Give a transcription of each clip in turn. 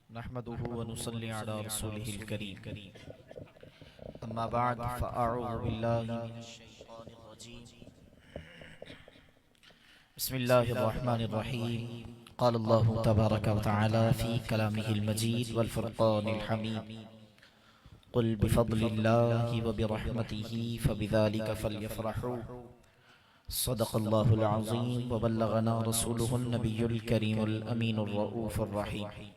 नहमदुहु व नुसल्ली अला रसूलिहिल करीम। अम्मा बाद फ़अऊज़ु बिल्लाहि मिनश शैतानिर रजीम। बिस्मिल्लाहिर रहमानिर रहीम। क़ाल अल्लाहु तबारक व तआला फ़ी कलामिहिल मजीद वल फ़ुरक़ानिल हमीद। क़ुल बिफ़द्लिल्लाहि व बिरहमतिही फ़बिज़ालिका फ़ल्यफ़रहू। सदक़ल्लाहुल अज़ीम व बल्लगना रसूलुहुन नबियुल करीमुल अमीनुर रऊफ़ुर रहीम।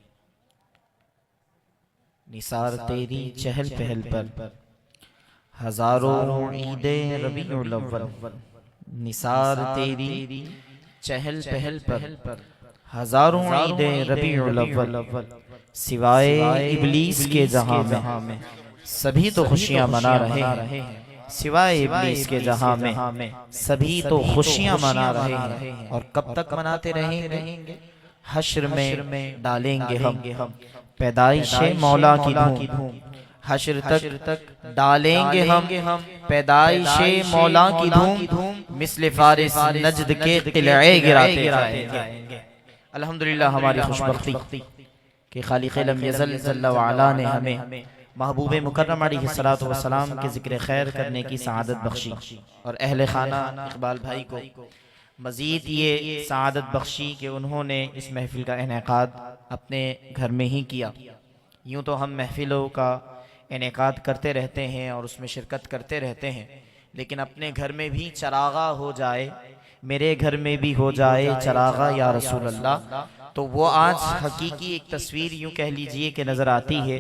निसार तेरी चहल पहल पर हजारों ईदे रबीउल अव्वल। निसार तेरी चहल पहल पर हजारों ईदे रबीउल अव्वल। सिवाय इब्लीस के जहां में सभी तो खुशियां मना रहे हैं। सिवाय इब्लीस के जहां में सभी तो खुशियां मना रहे हैं। और कब तक मनाते रहेंगे? हश्र में डालेंगे हम पैदाइशे मौला की धूम। हश्र तक डालेंगे हम पैदाइशे मौला की धूम। मिस्ले फारिस नजद के किले गिराते जाएंगे। अल्हम्दुलिल्लाह हमारी खुशबख्ती कि खालिक़ लम यज़ल जल्ल व अला ने हमें महबूब मुकर्रम अलैहिस्सलातु वस्सलाम के ज़िक्र खैर करने की सआदत बख्शी और अहले खाना इकबाल भाई को मज़ीद ये सआदत बख्शी कि उन्होंने इस महफ़िल का इनेकाद अपने घर में ही किया। यूँ तो हम महफ़िलों का इनेकाद करते रहते हैं और उसमें शिरकत करते रहते हैं, लेकिन अपने घर में भी चरागा हो जाए, मेरे घर में भी हो जाए चरागा या रसूल अल्लाह, तो वो आज हकीकी एक तस्वीर यूँ कह लीजिए कि नज़र आती है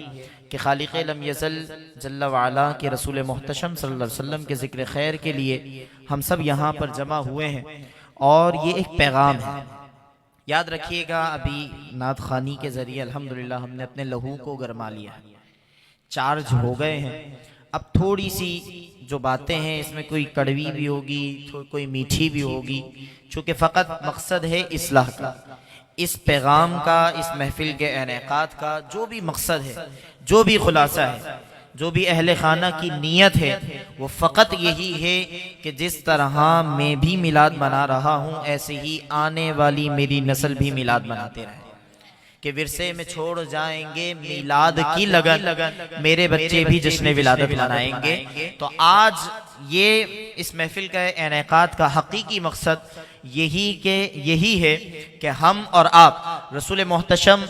कि खालिक़ लम यज़ल जल्ल व अला के रसूल मुहतशम सल्लल्लाहु अलैहि वसल्लम के ज़िक्र खैर के लिए हम सब यहाँ पर जमा हुए हैं। और ये एक पैगाम है, याद रखिएगा। अभी नात खानी के ज़रिए अल्हम्दुलिल्लाह हमने अपने लहू को गरमा लिया, चार्ज हो गए हैं। अब थोड़ी सी जो बातें हैं इसमें कोई कड़वी भी होगी, कोई मीठी भी होगी, चूँकि फ़कत मकसद है इस्लाह का। इस पैगाम का, इस महफिल के इनेकाद का जो भी मकसद है, जो भी खुलासा है, जो भी अहले खाना की नीयत है, वो फ़कत यही है कि जिस तरह मैं भी मिलाद मना रहा हूँ ऐसे ही आने वाली मेरी नस्ल भी मिलाद मनाते रहे, कि विरसे में छोड़ जाएंगे मिलाद की लगन, मेरे बच्चे भी जश्न विलादत मनाएंगे। तो आज ये इस महफिल का इनेकाद का हकीकी मकसद यही है कि हम और आप रसूल मुहतशम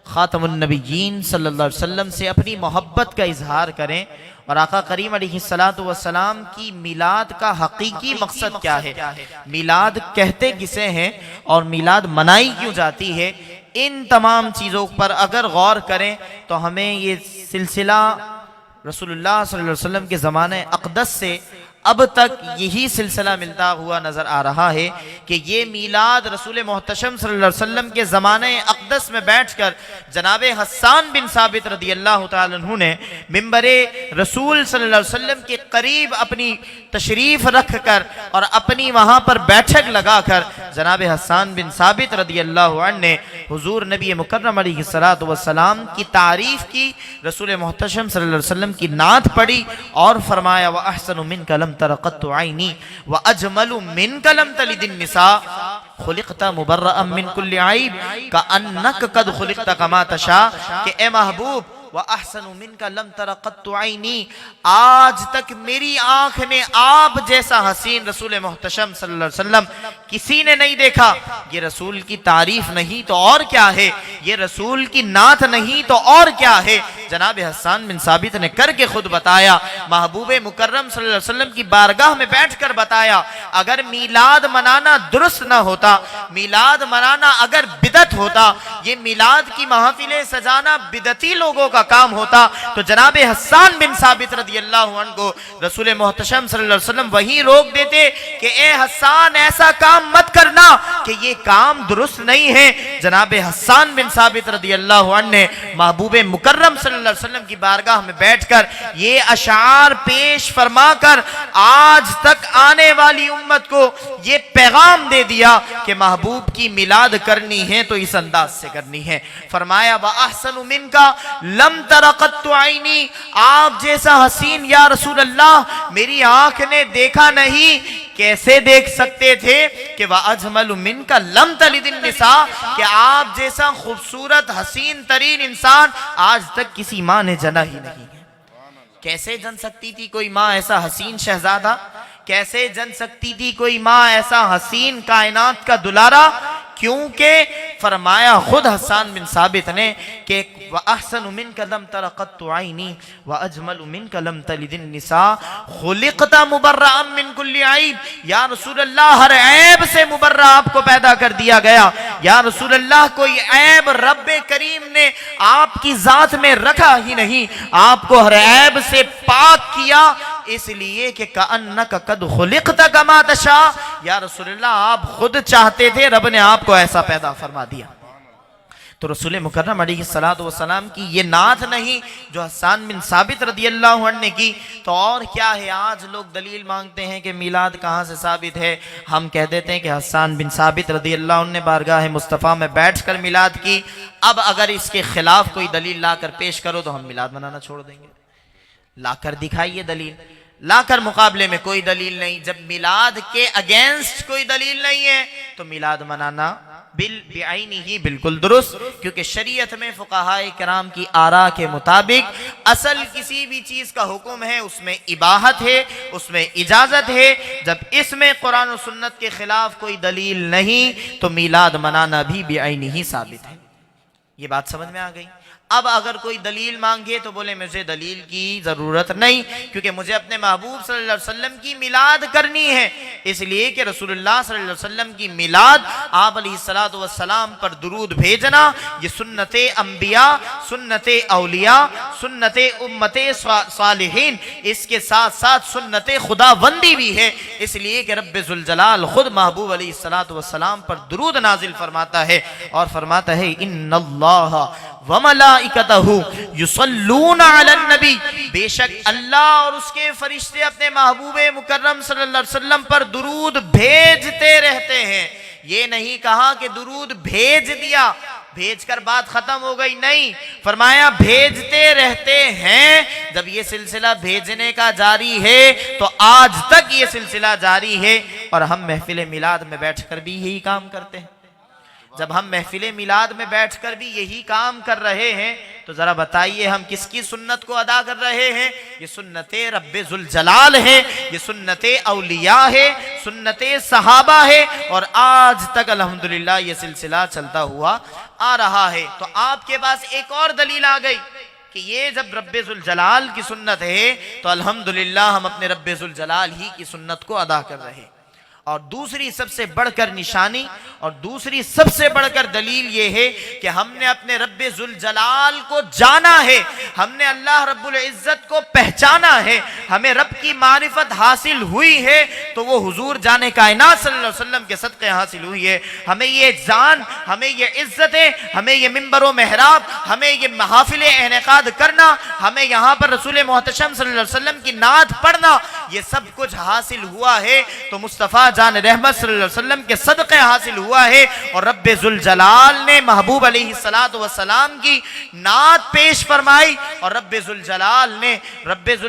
खातमुन नबिय्यीन सल्लल्लाहु अलैहि वसल्लम से अपनी मोहब्बत का इजहार करें। और आका करीम अलैहिस्सलातु वस्सलाम की मिलाद का हकीकी मकसद क्या है, मिलाद कहते किसे हैं और मिलाद मनाई क्यों जाती है, इन तमाम चीज़ों पर अगर गौर करें तो हमें ये सिलसिला रसूलुल्लाह सल्लल्लाहु अलैहि वसल्लम के ज़माने अक़दस से अब तक यही सिलसिला मिलता हुआ नज़र आ रहा है कि ये मीलाद रसूल मुहतशम सल्लल्लाहु अलैहि वसल्लम के ज़माने अक़दस में बैठकर जनाब हस्सान बिन साबित रदियल्लाहु ताला अन्हु ने मिंबरे रसूल सल्लल्लाहु अलैहि वसल्लम के करीब अपनी तशरीफ़ रख कर और अपनी वहाँ पर बैठक लगा कर जनाब हस्सान बिन साबित रदियल्लाहु अन्हु ने हुज़ूर नबी मुकर्रम अलैहिस्सलातु वस्सलाम की तारीफ़ की, रसूल मुहतशम सल्लल्लाहु अलैहि वसल्लम की नात पढ़ी और फरमाया व अहसनु मिनका लम तरक़त्तु ऐनी व अजमलु मिनका लम तलिदिन निसा खुलिक़ता मुबर्रअम मिन कुल्लि ऐब कअन्नक क़द खुलिक़ता कमा तशा। कि ए महबूब व अहसनु मिनका लम तरक़त्तु ऐनी, आज तक मेरी आंख ने आप जैसा हसीन रसूल मुहतशम सल्लल्लाहु अलैहि वसल्लम किसी ने नहीं देखा। ये रसूल की तारीफ नहीं तो और क्या है, ये रसूल की नात नहीं तो और क्या है। जनाब हस्सान बिन साबित ने करके खुद बताया, महबूब मुकर्रम सल्लल्लाहु अलैहि वसल्लम की बारगाह में बैठकर बताया, अगर मीलाद मनाना दुरुस्त ना होता, मीलाद मनाना अगर बिदत होता, ये मीलाद की महफिलें सजाना बिदती लोगों का काम होता, तो जनाब हस्सान बिन साबित रदियल्लाहु अन्हु को रसूल मुहतशम सल्लल्लाहु अलैहि वसल्लम वही रोक देते कि ए हस्सान ऐसा काम मत करना कि ये काम दुरुस्त नहीं है। जनाब हस्सान बिन साबित रदियल्लाहु अन्हु ने महबूब मुकर्रम सल्लल्लाहु अलैहि वसल्लम की बारगाह में बैठकर ये अशार पेश फरमाकर आज तक आने वाली उम्मत को ये पैगाम दे दिया कि महबूब की मिलाद करनी है तो इस अंदाज से करनी है। फरमाया व अहसनु मिनका लम तरक़त्तु ऐनी, आप जैसा हसीन या रसूल अल्लाह मेरी आंख ने देखा नहीं, कैसे देख सकते थे कि वह अजमलु मिनका लम तलिदिन निसा, कि आप जैसा खूबसूरत हसीन तरीन इंसान आज तक किसी माँ ने जना ही नहीं है। कैसे जन सकती थी कोई माँ ऐसा हसीन शहजादा, कैसे जन सकती थी कोई माँ ऐसा हसीन कायनात का दुलारा? क्योंकि फरमाया खुद हसन बिन साबित ने कि व अहसनु मिनका लम तरा क़त्तु ऐनी व अजमलु मिनका लम तलिदिन निसा खुलिक़ता मुबर्रअन मिन कुल्ली ऐब। या रसूल अल्लाह, हर ऐब से मुबर्रा आपको पैदा कर दिया गया। या रसूल अल्लाह, कोई ऐब रब्बे करीम ने आपकी जात में रखा ही नहीं, आपको हर ऐब से पाक किया, इसलिए कि कअन्नका कद खुलिक़ता कमा तशा। या रसूलुल्लाह, आप खुद चाहते थे, रब ने आपको ऐसा पैदा फरमा दिया। तो रसूल मुकर्रम अलैहिस्सलातु वस्सलाम की ये नात नहीं जो हसन बिन साबित रदियल्लाहु अन्हु ने की, तो और क्या है? आज लोग दलील मांगते हैं कि मिलाद कहाँ से साबित है। हम कह देते हैं कि हसन बिन साबित रदियल्लाहु अन्हु ने बारगाह मुस्तफ़ा में बैठकर मिलाद की। अब अगर इसके खिलाफ कोई दलील लाकर पेश करो तो हम मिलाद मनाना छोड़ देंगे। लाकर दिखाइए दलील, लाकर मुकाबले में कोई दलील नहीं। जब मिलाद के अगेंस्ट कोई दलील नहीं है तो मिलाद मनाना बिआइनी ही बिल्कुल दुरुस्त, क्योंकि शरीयत में फुक़हाए किराम की आरा के मुताबिक असल किसी भी चीज का हुक्म है उसमें इबाहत है, उसमें इजाजत है। जब इसमें कुरान और सुन्नत के खिलाफ कोई दलील नहीं तो मिलाद मनाना भी बिआइनी ही साबित है। ये बात समझ में आ गई? अब अगर कोई दलील मांगे तो बोले मुझे दलील की जरूरत नहीं, क्योंकि मुझे अपने महबूब सल्लल्लाहु अलैहि वसल्लम की मिलाद करनी है, इसलिए कि रसूलुल्लाह सल्लल्लाहु अलैहि वसल्लम की मिलाद, आप अलैहिस्सलातु वस्सलाम पर दुरूद भेजना, ये सुन्नते अंबिया, सुन्नते औलिया, सुन्नते उम्मते सालिहीन, इसके साथ साथ सुन्नते खुदाबंदी भी है। इसलिए कि रब्बे जुल जलाल खुद महबूब अलैहिस्सलातु वस्सलाम पर दुरूद नाजिल फरमाता है और फरमाता है इन्नल्लाह व मलाइकतहु युसल्लूना अलन नबी, बेशक अल्लाह और उसके फरिश्ते अपने महबूबे मुकर्रम सल्लल्लाहु अलैहि वसल्लम पर दुरूद भेजते रहते हैं। ये नहीं कहा कि दुरूद भेज दिया, भेजकर बात खत्म हो गई, नहीं, फरमाया भेजते रहते हैं। जब ये सिलसिला भेजने का जारी है तो आज तक ये सिलसिला जारी है और हम महफिल मिलाद में बैठकर भी यही काम करते हैं। जब हम महफिल मिलाद में बैठकर भी यही काम कर रहे हैं तो जरा बताइए हम किसकी सुन्नत को अदा कर रहे हैं? ये सुन्नते रब्बे जुल जलाल है, ये सुन्नते औलिया है, सुन्नते सहाबा है और आज तक अल्हम्दुलिल्लाह ये सिलसिला चलता हुआ आ रहा है। तो आपके पास एक और दलील आ गई कि ये जब रब्बे जुल जलाल की सुन्नत है तो अल्हम्दुलिल्लाह हम अपने रब्बे जुल जलाल ही की सुन्नत को अदा कर रहे हैं। और दूसरी सबसे बढ़कर निशानी और दूसरी सबसे बढ़कर दलील ये है कि हमने अपने रब्बे जुल जलाल को जाना है, हमने अल्लाह रब्बुल इज्जत को पहचाना है, हमें रब की मारिफत हासिल हुई है तो वो हुजूर जाने कायनात सल्लल्लाहु अलैहि वसल्लम के सदक़े हासिल हुई है। हमें ये जान, हमें ये इज्जतें, हमें ये मिंबर व मेहराब, हमें ये महफिल इनेकाद करना, हमें यहाँ पर रसूल मोहतशम सल्लल्लाहु अलैहि वसल्लम की नात पढ़ना, ये सब कुछ हासिल हुआ है तो मुस्तफ़ा जान रहमत सल्लल्लाहु अलैहि वसल्लम के सदक़े हासिल हुआ है। और रब्बे जुल जलाल ने महबूब अलैहिस्सलातु वस्सलाम की नात पेश फरमाई और रब्बे जुल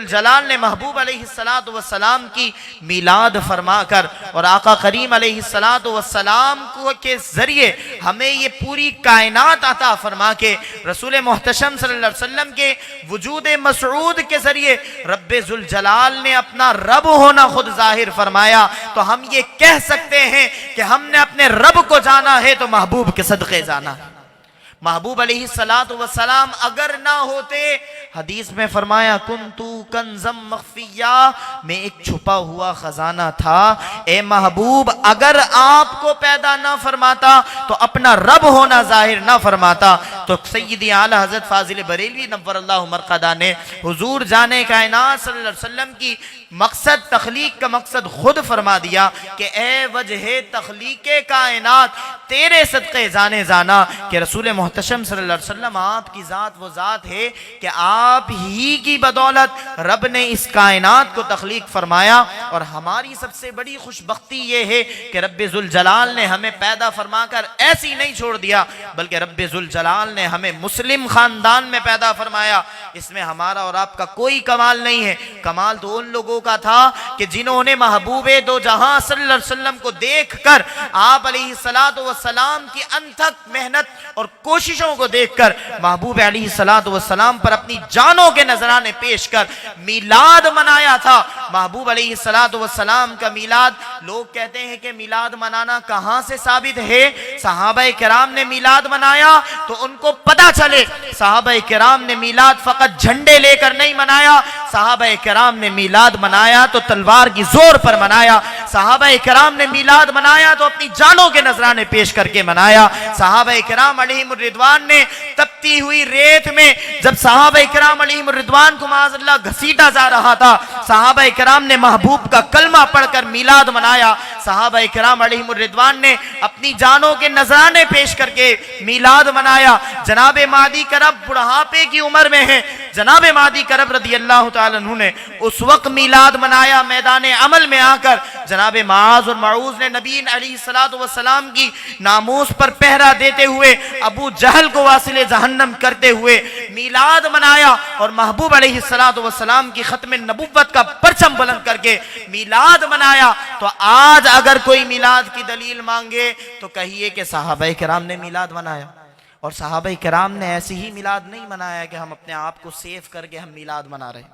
जलाल ने महबूब अलैहिस्सलातु वस्सलाम की मिलाद फरमाकर और आका करीम अलैहिस्सलातु वस्सलाम को के जरिए हमें ये पूरी कायनात अता फरमा के रसूल मोहतशम सल्लल्लाहु अलैहि वसल्लम के वजूद मसऊद के जरिए रब्बे जुल जलाल ने अपना रब होना खुद जाहिर फरमाया। तो हम ये कह सकते हैं कि हमने अपने रब को जाना है तो महबूब के सदक़े जाना है। महबूब अलैहिस्सलातु वस्सलाम अगर ना होते, हदीस में फरमाया कुन्तु कंज़म मख्फिया, मैं एक छुपा हुआ खजाना था। ए महबूब, अगर आपको पैदा ना फरमाता तो अपना रब होना जाहिर ना फरमाता तो सय्यदी आला हज़रत फाजिल बरेलवी नव्वरल्लाहु मरक़दा ने हुजूर जाने कायनात सल्लल्लाहु अलैहि वसल्लम की मकसद तख्लीक का मकसद खुद फरमा दिया कि ए वजह तख्लीके कायनात तेरे सदक़े जाने जाना कि रसूल मोहतशम सल्लल्लाहु अलैहि वसल्लम आपकी ज़ात वो ज़ात है कि आप ही की बदौलत रब ने इस कायनात को तख्लीक फरमाया। और हमारी सबसे बड़ी खुशबख्ती ये है कि रब्बे जुल जलाल ने हमें पैदा फरमाकर ऐसी नहीं छोड़ दिया, बल्कि रब्बे जुल जलाल ने हमें मुस्लिम खानदान में पैदा फरमाया, इसमें हमारा और आपका कोई कमाल नहीं है। कमाल तो उन लोगों का था कि जिन्होंने महबूबे दो जहां सल्लल्लाहु अलैहि वसल्लम को देखकर, आप अलैहिस्सलातु वस्सलाम की अनथक मेहनत और कोशिशों को देखकर महबूब अलैहिस्सलातु वस्सलाम पर अपनी जानों के नजराने पेश कर मिलाद मनाया था। महबूब अलैहिस्सलातु वस्सलाम का मिलाद, लोग कहते हैं कि मिलाद मनाना कहां से साबित है? सहाबाए किराम ने मिलाद मनाया तो उनको पता चले, सहाबाए किराम ने मिलाद फकत झंडे लेकर नहीं मनाया, सहाबाए किराम ने मिलाद मनाया तो तलवार की जोर पर मनाया, सहाबाए किराम ने मिलाद मनाया तो अपनी जानों के नजराने पेश करके मनाया। सहाबाए किराम अलैहिमुर रिदवान ने तपती हुई रेत में जब सहाबाए किराम अलैहिमुर रिदवान को माज़अल्लाह घसीटा जा रहा था, सहाबाए किराम ने महबूब का कलमा पढ़कर मिलाद मनाया। सहाबाए किराम अलैहिमुर रिदवान ने अपनी जानों के नजराने पेश करके मिलाद मनाया। जनाबे मादी करब बुढ़ापे की उम्र में है, जनाबे मादी करब रदी अल्लाह तआला अन्हु ने उस वक्त मिलाद मनाया मैदान अमल में आकर। जनाबे माज और माऊज ने नबी अलैहिस्सलातु वस्सलाम की नामूस पर पहरा देते हुए अबू जहल को वासिले जहन्नम करते हुए मिलाद मनाया और महबूब अलैहिस्सलातु वस्सलाम की खत्म नबुव्वत का परचम बुलंद करके मिलाद मनाया। तो आज अगर कोई मिलाद की दलील मांगे तो कहिए कि सहाबाए किराम ने मिलाद मनाया। और सहाबाए किराम ने ऐसे ही मिलाद नहीं मनाया कि हम अपने आप को सेव करके हम मिलाद मना रहे,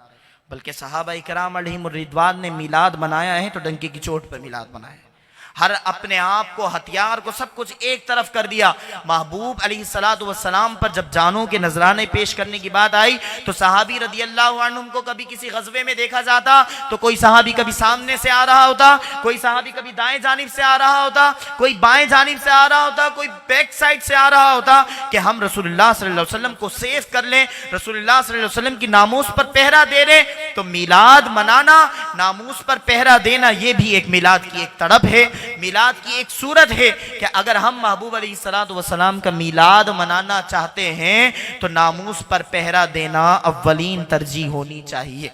बल्कि सहाबाए किराम अलैहिमुर रिदवान ने मिलाद मनाया है तो डंके की चोट पर मिलाद मनाया है। हर अपने आप को, हथियार को, सब कुछ एक तरफ कर दिया। महबूब अलैहिस्सलातु वस्सलाम पर जब जानों के नजराने पेश करने की बात आई तो सहाबी रदी अल्लाह अन्हुम को कभी किसी गज़वे में देखा जाता तो कोई सहाबी कभी सामने से आ रहा होता, कोई सहाबी कभी दाएं जानिब से आ रहा होता, कोई बाएं जानिब से आ रहा होता, कोई बैक साइड से आ रहा होता कि हम रसूलुल्लाह सल्लल्लाहु अलैहि वसल्लम को सेव कर लें, रसूलुल्लाह सल्लल्लाहु अलैहि वसल्लम की नामूस पर पहरा दे रहे। तो मिलाद मनाना, नामूस पर पहरा देना, यह भी एक मिलाद की एक तड़प है, मिलाद की एक सूरत है कि अगर हम महबूब अलैहिस्सलातु वस्सलाम का मिलाद मनाना चाहते हैं तो नामूस पर पहरा देना अव्वलीन तरजीह होनी चाहिए।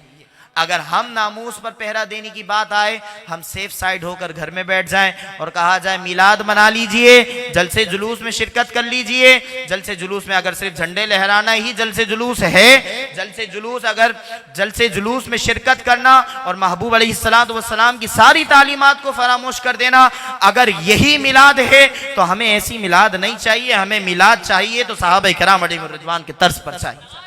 अगर हम नामूस पर पहरा देने की बात आए, हम सेफ साइड होकर घर में बैठ जाएं और कहा जाए मिलाद मना लीजिए, जलसे जुलूस में शिरकत कर लीजिए। जलसे जुलूस में अगर सिर्फ झंडे लहराना ही जलसे जुलूस है, जलसे जुलूस अगर जलसे जुलूस में शिरकत करना और महबूब अलैहिस्सलातु वस्सलाम की सारी तालीमात को फरामोश कर देना, अगर यही मिलाद है तो हमें ऐसी मिलाद नहीं चाहिए। हमें मिलाद चाहिए तो सहाबा किराम अलैहिमुर रिदवान के तर्ज पर चाहिए।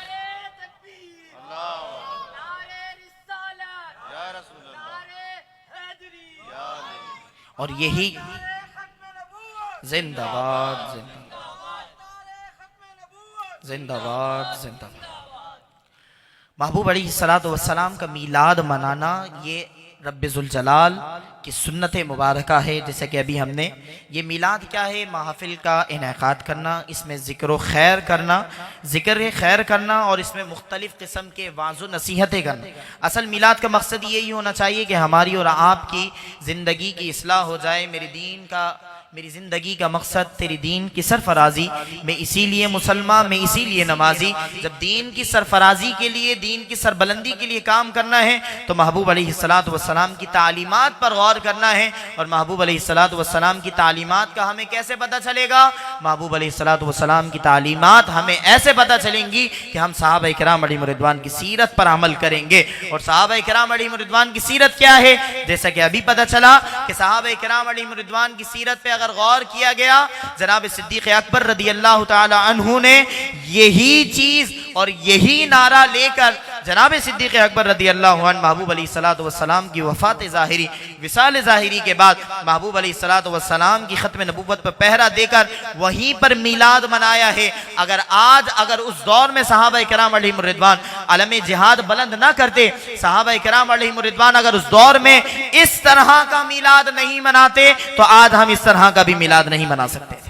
और यही जिंदाबाद जिंदाबाद जिंदाबाद जिंदाबाद। महबूब अलैहिस्सलातु वस्सलाम का मिलाद मनाना ये रब्बे जुल जलाल की सुन्नत मुबारका है। जैसे कि अभी हमने ये मिलाद क्या है, महफिल का इनेकाद करना, इसमें ज़िक्र खैर करना, ज़िक्र खैर करना और इसमें मुख्तलिफ़ किस्म के वाज़ो नसीहतें करना। असल मिलाद का मकसद यही होना चाहिए कि हमारी और आपकी ज़िंदगी की इस्लाह हो जाए। मेरी ज़िंदगी का मकसद तेरी दीन की सरफराजी, मैं इसीलिए मुसलमान, मैं इसीलिए नमाजी। जब दीन की सरफराजी के लिए, दीन की सरबलंदी के लिए काम करना है तो महबूब अलैहिस्सलातु वस्सलाम की तालीमात पर गौर करना है। और महबूब अलैहिस्सलातु वस्सलाम की तालीमात का हमें कैसे पता चलेगा? महबूब अलैहिस्सलातु वस्सलाम की तालीमात हमें ऐसे पता चलेंगी कि हम सहाबा किराम अलैहिमुर रिदवान की सीरत पर अमल करेंगे। और सहाबा किराम अलैहिमुर रिदवान की सीरत क्या है? जैसा कि अभी पता चला कि सहाबा किराम अलैहिमुर रिदवान की सीरत पे अगर गौर किया गया, जनाब सिद्दीक़ अकबर रदी अल्लाह ताला अन्हु ने यही चीज और यही नारा लेकर जनाब सिद्दीक़ अकबर रदी अल्लाह अन्हु महबूब अलैहिस्सलातु वस्सलाम की वफ़ात ज़ाहिरी, विसाल ज़ाहिरी के बाद महबूब अलैहिस्सलातु वस्सलाम की ख़त्म नबुव्वत पर पहरा देकर वहीं पर मिलाद मनाया है। अगर उस दौर में सहाबा किराम अलैहिमुर रिदवान अलम जिहाद बुलंद ना करते, सहाबा किराम अलैहिमुर रिदवान अगर उस दौर में इस तरह का मिलाद नहीं मनाते तो आज हम इस तरह का भी मिलाद नहीं मना सकते थे।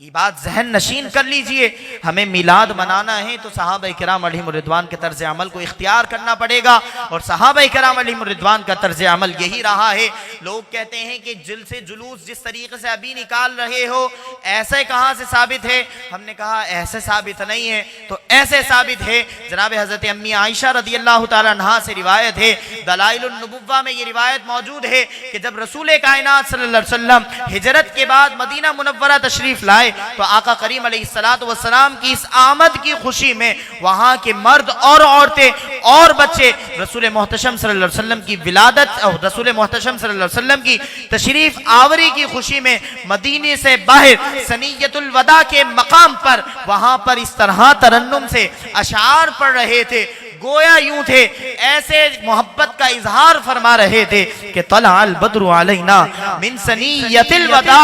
ये बात जहन नशीन कर लीजिए। हमें मिलाद मनाना है तो सहाबा किराम अलैहिमुर रिदवान के तर्ज अमल को इख्तियार करना पड़ेगा। और सहाबा किराम अलैहिमुर रिदवान का तर्ज अमल यही रहा है। लोग कहते हैं कि जलसे जुलूस जिस तरीके से अभी निकाल रहे हो ऐसे कहाँ से साबित है? हमने कहा ऐसे साबित नहीं है तो ऐसे साबित है। जनाब हजरत अम्मी आयशा रदी अल्लाह ताला अन्हा से रिवायत है, दलाइलुन नुबुव्वा में ये रिवायत मौजूद है कि जब रसूल कायनात सल्लल्लाहु अलैहि वसल्लम हिजरत के बाद मदीना मुनव्वरा तशरीफ लाए बुलाए तो आका करीम अलैहिस्सलातु वस्सलाम की इस आमद की खुशी में वहां के मर्द और औरतें और बच्चे रसूल मोहतशम सल्लल्लाहु अलैहि वसल्लम की विलादत और रसूल मोहतशम सल्लल्लाहु अलैहि वसल्लम की तशरीफ आवरी की खुशी में मदीने से बाहर सनीयतुल वदा के मकाम पर वहां पर इस तरह तरन्नुम से अशार पढ़ रहे थे, गोया यूं थे ऐसे मोहब्बत का इजहार फरमा रहे थे कि तलाल बद्रु अलैना मिन सनीयतिल वदा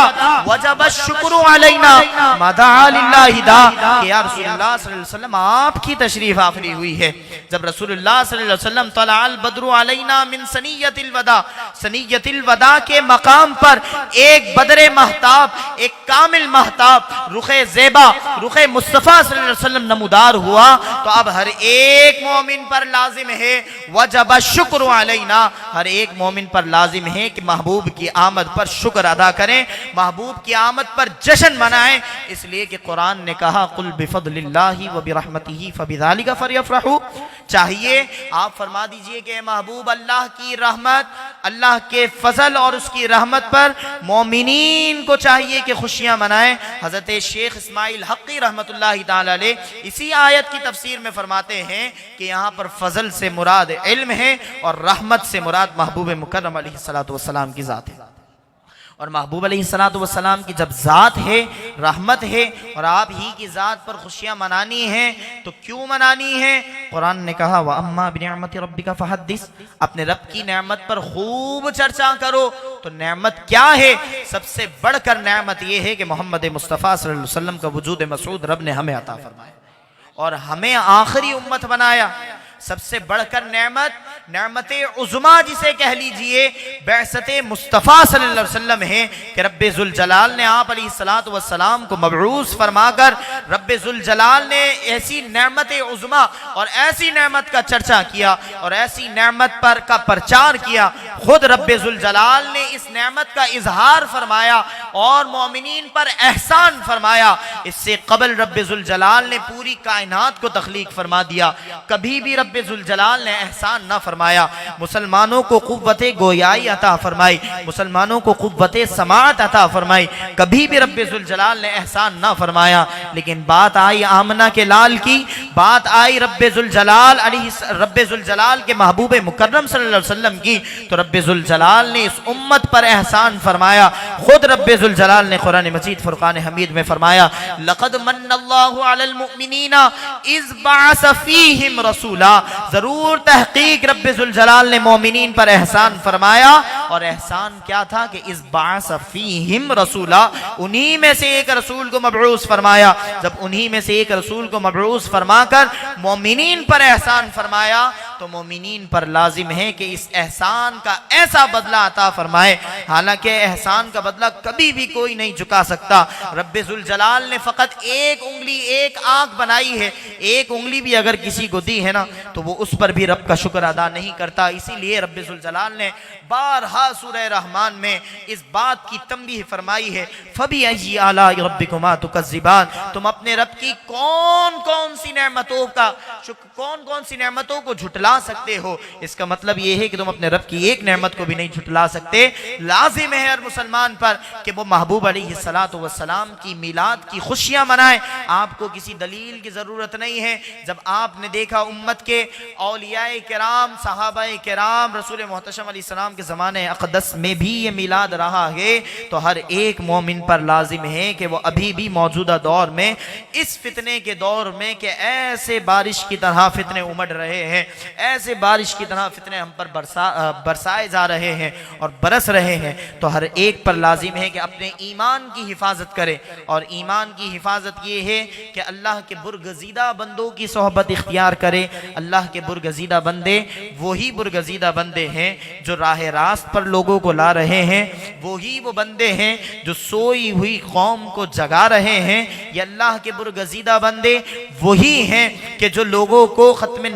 वजब शुक्र अलैना मदा लिल्लाहि दा कि या रसूलुल्लाह सल्लल्लाहु अलैहि वसल्लम आपकी तशरीफ आफरी हुई है। जब रसूलुल्लाह सल्लल्लाहु अलैहि वसल्लम तलाल बद्रु अलैना मिन सनीयतिल वदा के मकाम पर एक बदरे महताब, एक कामिल महताब, रुखे ज़ेबा, रुखे मुस्तफ़ा सल्लल्लाहु अलैहि वसल्लम नमूदार हुआ तो अब हर एक मोमिन पर लाजिम है वजब शुक्र अलैना, हर एक मोमिन पर लाजिम है कि महबूब की आमद पर शुक्र अदा करें, महबूब की आमद पर जश्न मनाएं। इसलिए कि कुरान ने कहा कुल बिफद्लिल्लाहि व बिरहमतिही फबिज़ालिका फलयफ़रहू, चाहिए आप फरमा दीजिए कि महबूब अल्लाह की रहमत, अल्लाह के फजल और उसकी रहमत पर मोमिनीन को चाहिए कि खुशियां मनाएं। हजरत शेख इस्माइल हक़ी रहमतुल्लाहि ताला अलैह इसी आयत की तफसीर में फरमाते हैं कि यहाँ पर फजल से मुराद इल्म है और रहमत से मुराद महबूब मुकर्रम अलैहिस्सलातु वस्सलाम की ज़ात है। और महबूब अलैहिस्सलातु वस्सलाम की जब ज़ात है, रहमत है और आप ही की ज़ात पर खुशियां मनानी है तो क्यों मनानी है? कुरान ने कहा व अम्मा बिनिअमति रब्बिका फहद्दिस, अपने रब की नेमत पर खूब चर्चा करो। तो नेमत क्या है? सबसे बढ़कर नेमत यह है कि मोहम्मद मुस्तफ़ा सल्लल्लाहु अलैहि वसल्लम का वजूद मसूद रब ने हमें अता फरमाया और हमें आखिरी उम्मत बनाया। सबसे बढ़कर नेमत, नेमत उज़्मा जिसे कह लीजिए, बैसत मुस्तफ़ा सल्लल्लाहु अलैहि वसल्लम है कि रब्बे ज़ुल जलाल ने आप अलैहिस्सलातु वस्सलाम को मबरूस फरमाकर रब्बे ज़ुल जलाल ने ऐसी नेमत उज़्मा और ऐसी नेमत का चर्चा किया और ऐसी नेमत पर का प्रचार किया। खुद रब्बे ज़ुल जलाल ने इस नेमत का इजहार फरमाया और मोमिनीन पर एहसान फरमाया। इससे कबल रब्बे ज़ुल जलाल ने पूरी कायनात को तख्लीक फरमा दिया, कभी भी रब्बे ज़ुल जलाल ने एहसान न फरमाया। मुसलमानों को कुव्वते गोयाई अता फरमाई, मुसलमानों को कुव्वते समाअत अता फरमाई, कभी भी रब्बे ज़ुल जलाल ने एहसान न फरमाया। लेकिन बात आई आमना के लाल की, बात आई रब्बे ज़ुल जलाल के महबूब मुकर्रम सल्लल्लाहु अलैहि वसल्लम की, तो रब्बे ज़ुल जलाल ने इस उम्मत पर एहसान फरमाया। खुद रब्बे ज़ुल जलाल ने कुरान मजीद फुरकान हमीद में फरमाया लक़द मन्नल्लाहु अलल मुअमिनीना इज़ बअस फ़ीहिम रसूला, जरूर तहकीक रब्बे ज़ुल जलाल ने मोमिनीन पर एहसान फरमाया। और एहसान क्या था कि इस बअस फ़ीहिम रसूला, उन्हीं में से एक रसूल को मबरूस फरमाया। जब उन्हीं में से एक रसूल को मबरूस फरमाकर मोमिनीन पर एहसान फरमाया तो मोमिनीन पर लाजिम है कि इस एहसान का ऐसा बदला अता फरमाए। हालांकि एहसान का बदला कभी भी कोई नहीं चुका सकता। रब्बे ज़ुल जलाल ने फ़कत एक उंगली, एक आंख बनाई है, एक उंगली भी अगर किसी को दी है ना तो वो उस पर भी रब का शुक्र अदा नहीं करता। इसीलिए रब्बे ज़ुल जलाल ने बारहा सूरह रहमान में इस बात की तंबीह फरमाई है फ़बिअय्यि आलाइ रब्बिकुमा तुकज़्ज़िबान, तुम अपने रब की कौन कौन सी नेमतों का कौन कौन सी नेमतों को झुटला सकते हो। इसका मतलब यह है कि तुम अपने रब की एक नेमत को भी नहीं झुटला सकते। लाजिम है हर मुसलमान पर कि वो महबूब अलैहिस्सलातु वस्सलाम की मिलाद की खुशियां मनाए। आपको किसी दलील की जरूरत नहीं है। जब आपने देखा उम्मत के औलियाए किराम, सहाबाए किराम, रसूल मोहतशम अलैहिस्सलाम के ज़माने अक़दस में भी ये मिलाद रहा है तो हर एक मोमिन पर लाजिम है कि वो अभी भी मौजूदा दौर में, इस फितने के दौर में कि ऐसे बारिश की तरह फितने उमड़ रहे हैं, ऐसे बारिश की तरह फितने हम पर बरसाए जा रहे हैं और बरस रहे हैं, तो हर एक पर लाजिम है कि अपने ईमान की हिफाजत करे। और ईमान की हिफाजत ये है कि अल्लाह के बुरगज़ीदा बंदों की सोहबत इख्तियार करे। अल्लाह के बुरगज़ीदा बंदे वही बुरगज़ीदा बंदे हैं जो राह रास्त पर लोगों को ला रहे हैं, वही वो बंदे हैं जो सोई हुई कौम को जगा रहे हैं। ये अल्लाह के बुरगज़ीदा बंदे वही हैं कि जो लोगों को ख़त्म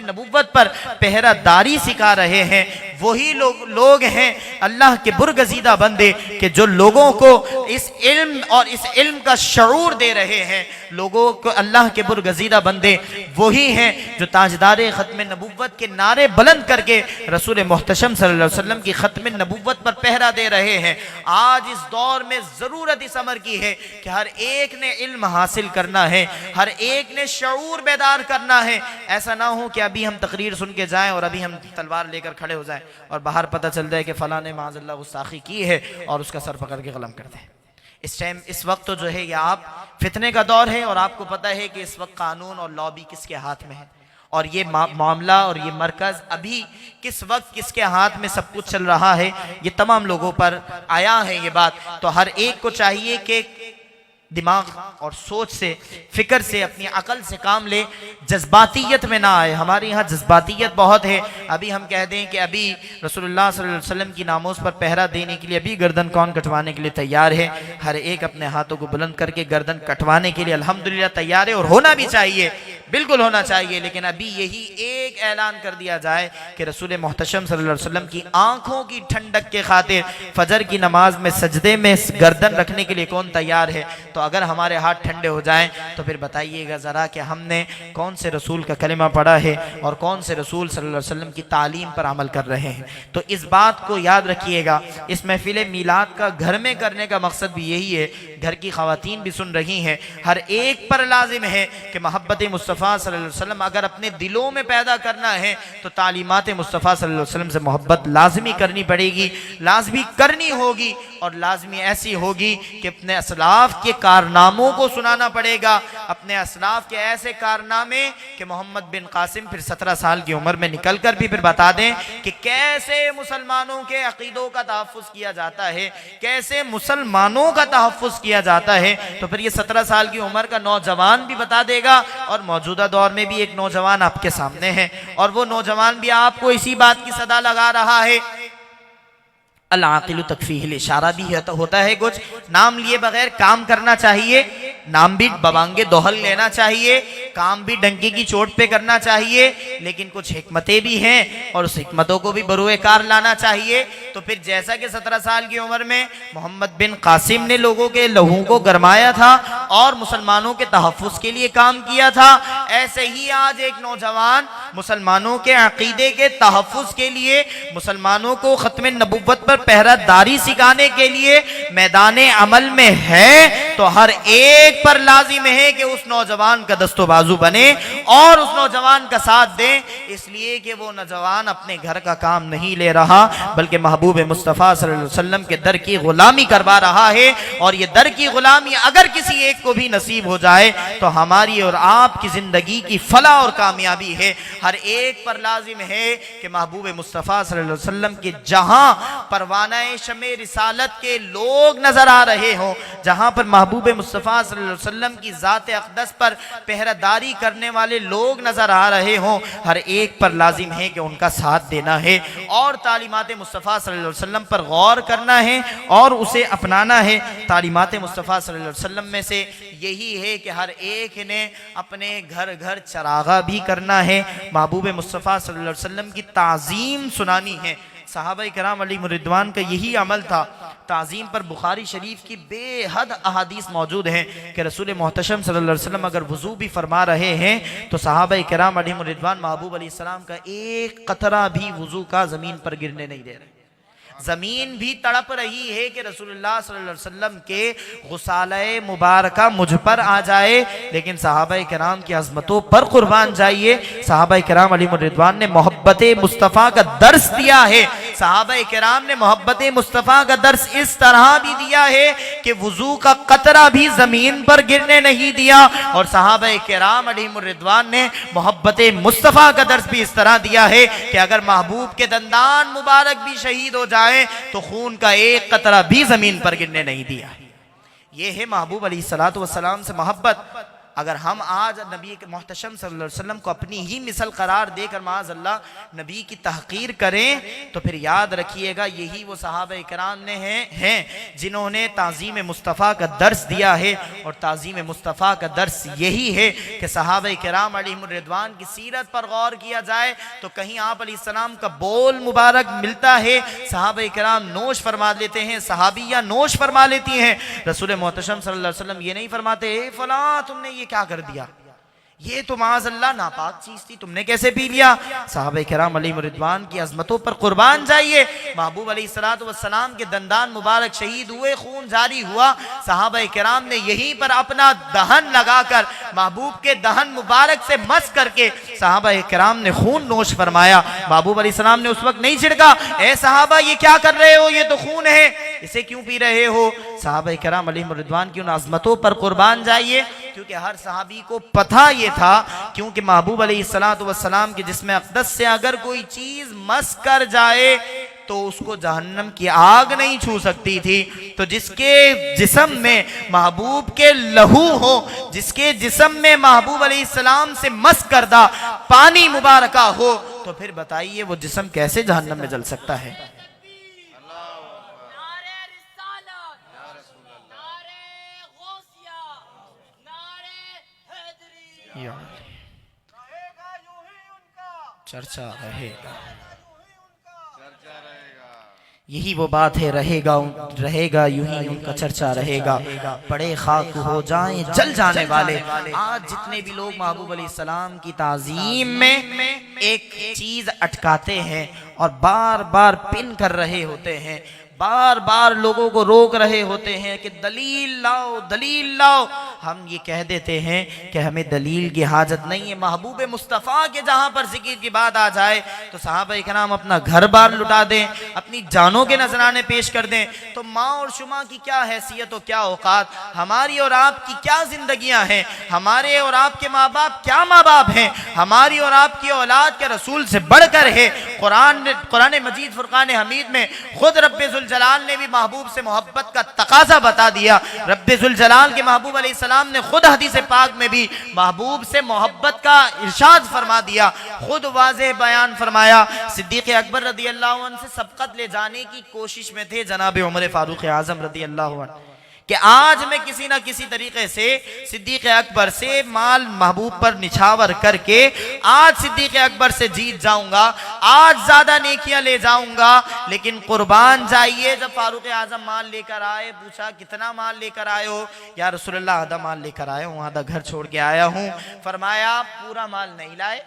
नबुव्वत पर पहरादारी सिखा रहे हैं। वही लोग हैं अल्लाह के बुरगजीदा बंदे कि जो लोगों को इस इल्म और इस इल्म का शऊर दे रहे हैं। लोगों को अल्लाह के बुरगजीदा बंदे वही हैं जो ताजदार ख़त्म नबुव्वत के नारे बुलंद करके रसूल मुहतशम सल्लल्लाहु अलैहि वसल्लम की ख़त्म नबुव्वत पर पहरा दे रहे हैं। आज इस दौर में ज़रूरत इस अमर की है कि हर एक ने इल्म हासिल करना है, हर एक ने शऊर बेदार करना है। ऐसा ना हो कि अभी हम तकरीर सुन के जाएं और अभी हम तलवार लेकर खड़े हो जाएं और बाहर पता चल जाए कि फ़लाँ ने माज़अल्लाह गुस्ताखी की है और उसका सर पकड़ के कलम कर दें। इस टाइम इस वक्त तो जो है ये आप फितने का दौर है और आपको पता है कि इस वक्त कानून और लॉबी किसके हाथ में है और ये मामला और ये मरकज़ अभी किस वक्त किसके हाथ में सब कुछ चल रहा है, ये तमाम लोगों पर आया है ये बात। तो हर एक को चाहिए कि दिमाग और सोच से, फिक्र से, अपनी अकल से काम ले, जज्बातियत में ना आए। हमारे यहाँ जज्बातियत बहुत है। अभी हम कह दें कि अभी रसूलुल्लाह सल्लल्लाहु अलैहि वसल्लम की नामोज पर पहरा देने के लिए अभी गर्दन कौन कटवाने के लिए तैयार है? हर एक अपने हाथों को बुलंद करके गर्दन कटवाने के लिए अल्हम्दुलिल्लाह तैयार है और होना भी चाहिए, बिल्कुल होना चाहिए। लेकिन अभी यही एक ऐलान कर दिया जाए कि रसूल मुहतशम सल्लल्लाहु अलैहि वसल्लम की आंखों की ठंडक के खातिर फजर की नमाज में सजदे में गर्दन रखने के लिए कौन तैयार है? तो अगर हमारे हाथ ठंडे हो जाएं तो फिर बताइएगा ज़रा कि हमने कौन से रसूल का कलिमा पढ़ा है और कौन से रसूल सल्लल्लाहु अलैहि वसल्लम की तालीम पर अमल कर रहे हैं। तो इस बात को याद रखिएगा। इस महफिल मीलाद का घर में करने का मकसद भी यही है। घर की ख़वातीन भी सुन रही हैं, हर एक पर लाजिम है कि मोहब्बत मुस्तफ़ा सल्लल्लाहु अलैहि वसल्लम अगर अपने दिलों में पैदा करना है तो तालीमात मुस्तफ़ा सल्लल्लाहु अलैहि वसल्लम से मोहब्बत लाजमी करनी पड़ेगी, लाजमी करनी होगी और लाजमी ऐसी होगी कि अपने असलाफ के कारनामों को सुनाना पड़ेगा। अपने असलाफ के ऐसे कारनामे कि मोहम्मद बिन कासिम फिर 17 साल की उम्र में निकल कर भी फिर बता दें कि कैसे मुसलमानों के अकीदों का तहफ़्फ़ुज़ किया जाता है, कैसे मुसलमानों का तहफ़्फ़ुज़ किया जाता है। तो फिर ये 17 साल की उम्र का नौजवान भी बता देगा और मौजूदा दौर में भी एक नौजवान आपके सामने है और वो नौजवान भी आपको इसी बात की सदा लगा रहा है। अल-आक़िलु तकफ़ीहिल इशारा भी होता है कुछ, नाम लिए बगैर काम करना चाहिए, नाम भी बबांगे दोहल लेना चाहिए, काम भी डंके की चोट पे करना चाहिए, लेकिन कुछ हिकमतें भी हैं और उस हिकमतों को भी बरूए कार लाना चाहिए। तो फिर जैसा कि 17 साल की उम्र में मोहम्मद बिन कासिम ने लोगों के लहू को गरमाया था और मुसलमानों के तहफ़्फ़ुज़ के लिए काम किया था, ऐसे ही आज एक नौजवान मुसलमानों के अकीदे के तहफ़्फ़ुज़ के लिए, मुसलमानों को ख़त्म नबुव्वत पर पहरादारी सिखाने के लिए मैदाने अमल में है। तो हर एक पर लाजिम है कि उस नौजवान का दस्तो बाजू बने और उस नौजवान का साथ दें, इसलिए कि वो नौजवान अपने घर का काम नहीं ले रहा बल्कि महबूब मुस्तफ़ा सल्लल्लाहु अलैहि वसल्लम के दर की गुलामी करवा रहा है। और ये दर की गुलामी अगर किसी एक को भी नसीब हो जाए तो हमारी और आपकी ज़िंदगी की फलाह और कामयाबी है। हर एक पर लाजिम है कि महबूब मुस्तफ़ा सल्लल्लाहु अलैहि वसल्लम के जहाँ परवानाए शमे रिसालत के लोग नजर आ रहे हों, जहाँ पर महबूब मुस्तफ़ा सल्लल्लाहु अलैहि वसल्लम की ज़ात अक़दस पर पहरादारी करने वाले लोग नजर आ रहे हों, हर एक पर लाजिम है कि उनका साथ देना है और तालीमात मुस्तफ़ा सल्लल्लाहु अलैहि वसल्लम पर गौर करना है और उसे अपनाना है। तालीमात मुस्तफ़ा सल्लल्लाहु अलैहि वसल्लम में से यही है कि हर एक ने अपने घर घर चरागा भी करना है, महबूब मुस्तफ़ा सल्लल्लाहु अलैहि वसल्लम की ताज़ीम सुनानी है। सहाबा किराम अलैहिम रिदवान का यही अमल था। ताज़ीम पर बुखारी शरीफ की बेहद अहादीस मौजूद हैं कि रसूल मुहतशम सल्लल्लाहु अलैहि वसल्लम अगर वज़ू भी फरमा रहे हैं तो सहाबा किराम अलैहिम रिदवान महबूब अलैहिस्सलाम का एक कतरा भी वज़ू का ज़मीन पर गिरने नहीं दे रहे। ज़मीन भी तड़प रही है कि रसूलुल्लाह सल्लल्लाहु अलैहि वसल्लम के गुसाले मुबारका मुझ पर आ जाए, लेकिन सहाबा किराम की अज़मतों पर कुर्बान जाइए। सहाबा किराम अलैहिम रिदवान ने मोहब्बत मुस्तफ़ा का दर्स दिया है। सहाबा किराम ने मोहब्बत मुस्तफ़ा का दर्स इस तरह भी दिया है कि वुज़ू का कतरा भी ज़मीन पर गिरने नहीं दिया। और सहाबा किराम अलैहिम रिदवान ने मोहब्बत मुस्तफ़ा का दर्स भी इस तरह दिया है कि अगर महबूब के दंदान मुबारक भी शहीद हो जाए तो खून का एक कतरा भी जमीन पर गिरने नहीं दिया। यह है महबूब अलैहिस्सलातु वस्सलाम से मोहब्बत। अगर हम आज नबी के मोहतशम सल्लल्लाहु अलैहि वसल्लम को अपनी ही मिसल करार देकर माज़अल्लाह नबी की तहकीर करें, तो फिर याद रखिएगा यही वो सहाबा किराम ने हैं जिन्होंने ताज़ीम मुस्तफ़ा का दर्स दिया है। और ताज़ीम मुस्तफ़ा का दर्स यही है कि सहाबा किराम अलैहिमुर्रिदवान की सीरत पर गौर किया जाए तो कहीं आप अलैहिस्सलाम का बोल मुबारक मिलता है, सहाबा किराम नोश फरमा लेते हैं, सहाबिया नोश फरमा लेती हैं। रसूल मोहतशम सल्लल्लाहु अलैहि वसल्लम ये नहीं फरमाते ए फला तुमने ये क्या कर दिया, ये तो माज़अल्लाह नापाक चीज थी, तुमने कैसे पी लिया। सहाबा किराम अलैहिमुर्रिदवान की अजमतों पर कुर्बान जाइए। महबूब अलैहिस्सलातु वस्सलाम के दंदान मुबारक शहीद हुए, खून जारी हुआ, सहाबा किराम ने यहीं पर अपना दहन लगाकर महबूब के दहन मुबारक से मस करके सहाबा किराम ने खून नोश फरमाया। महबूब अलैहिस्सलाम ने उस वक्त नहीं छिड़का ए सहाबा ये क्या कर रहे हो, ये तो खून है, इसे क्यों पी रहे हो। सहाबा किराम अलैहिमुर्रिदवान की उन अजमतों पर कुर्बान जाइए, क्योंकि हर सहाबी को पता ये था, क्योंकि महबूब अलैहिस्सलातु वस्सलाम के जिस्म अक़दस से अगर कोई चीज मस कर जाए तो उसको जहन्नम की आग नहीं छू सकती थी। तो जिसके जिस्म में महबूब के लहू हो, जिसके जिस्म में महबूब अलैहिस्सलाम से मस करदा पानी मुबारका हो, तो फिर बताइए वो जिस्म कैसे जहन्नम में जल सकता है। चर्चा रहेगा, यही वो बात है, रहेगा रहेगा यूं ही उनका चर्चा रहेगा। बड़े खाक हो जाएं जल जाने वाले। आज जितने भी लोग महबूब अलैहिस्सलाम की ताज़ीम में एक चीज अटकाते हैं और बार बार पिन कर रहे होते हैं, बार बार लोगों को रोक रहे होते हैं कि दलील लाओ दलील लाओ, हम ये कह देते हैं कि हमें दलील की हाजत नहीं है। महबूब मुस्तफ़ा के जहाँ पर जिक्र की बात आ जाए तो सहाबा इकराम अपना घर बार लुटा दें, अपनी जानों के नजराने पेश कर दें। तो माँ और शुमा की क्या हैसियत और क्या औकात, हमारी और आपकी क्या जिंदगियां हैं, हमारे और आपके माँ बाप क्या माँ बाप हैं, हमारी और आपकी औलाद के रसूल से बढ़कर है। कुरान मजीद फुरकान हमीद में खुद रब्बे जुल जलाल ने भी महबूब से मोहब्बत का तकाजा बता दिया। रब्बे जुल जलाल के महबूब अलैहिस्सलाम ने खुद हदीस पाक में भी महबूब से मोहब्बत का इरशाद फरमा दिया, खुद वाज़ेह बयान फरमाया। सिद्दीक़ अकबर रदी अल्लाह अन्हु से सबकत ले जाने की कोशिश में थे जनाब उमर फारूक आज़म रदी अल्लाह अन्हु कि आज मैं किसी ना किसी तरीके से सिद्दीक़ अकबर से माल महबूब पर निछावर करके आज सिद्दीक़ अकबर से जीत जाऊंगा, आज ज्यादा नेकियां ले जाऊंगा। लेकिन कुर्बान जाइए, जब फारूक आजम माल लेकर आए, पूछा कितना माल लेकर आए हो। या रसूलल्लाह आधा माल लेकर आया हूँ, आधा घर छोड़ के आया हूँ। फरमाया पूरा माल नहीं लाए,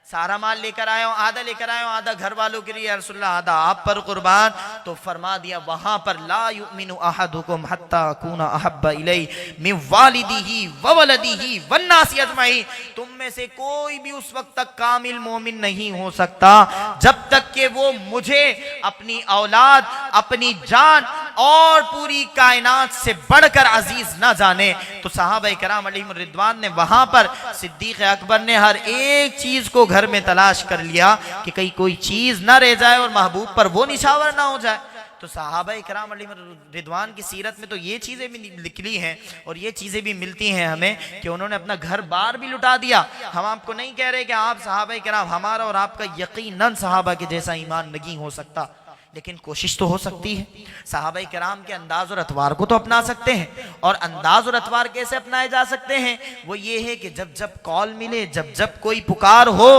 सारा माल लेकर आया हूँ, आधा लेकर आया हूँ, आधा घर वालों के लिए, या रसूलल्लाह आधा आप पर कुर्बान। तो फरमा दिया वहां पर ला युमिनु अहदुकुम हत्ता कुना अहब्बा इलैहि मिन वालिदिही व वलदिही वन्नासी अजमाइन, तुम में से कोई भी उस वक्त तक कामिल मोमिन नहीं हो सकता जब तक कि वो मुझे अपनी औलाद, अपनी जान और पूरी कायनात से बढ़कर अजीज न जाने। तो सहाबा किराम अलैहिमुर्रिदवान ने वहां पर सिद्दीक़ अकबर ने हर एक चीज को घर में तलाश कर लिया कि कहीं कोई चीज ना रह जाए और महबूब पर वो निछावर ना हो जाए। तो सहाबा किराम अलैहिमुर्रिदवान की सीरत में तो ये चीजें भी निकली हैं और ये चीजें भी मिलती हैं हमें कि उन्होंने अपना घर बार भी लुटा दिया। हम आपको नहीं कह रहे कि आप सहाबा किराम, हमारा और आपका यकीनन सहाबा के जैसा ईमान नहीं हो सकता, लेकिन कोशिश तो हो सकती है। सहाबा किराम के अंदाज और अतवार को तो अपना सकते हैं। और अंदाज और अतवार कैसे अपनाए जा सकते हैं, वो ये है कि जब जब कॉल मिले, जब जब कोई पुकार हो,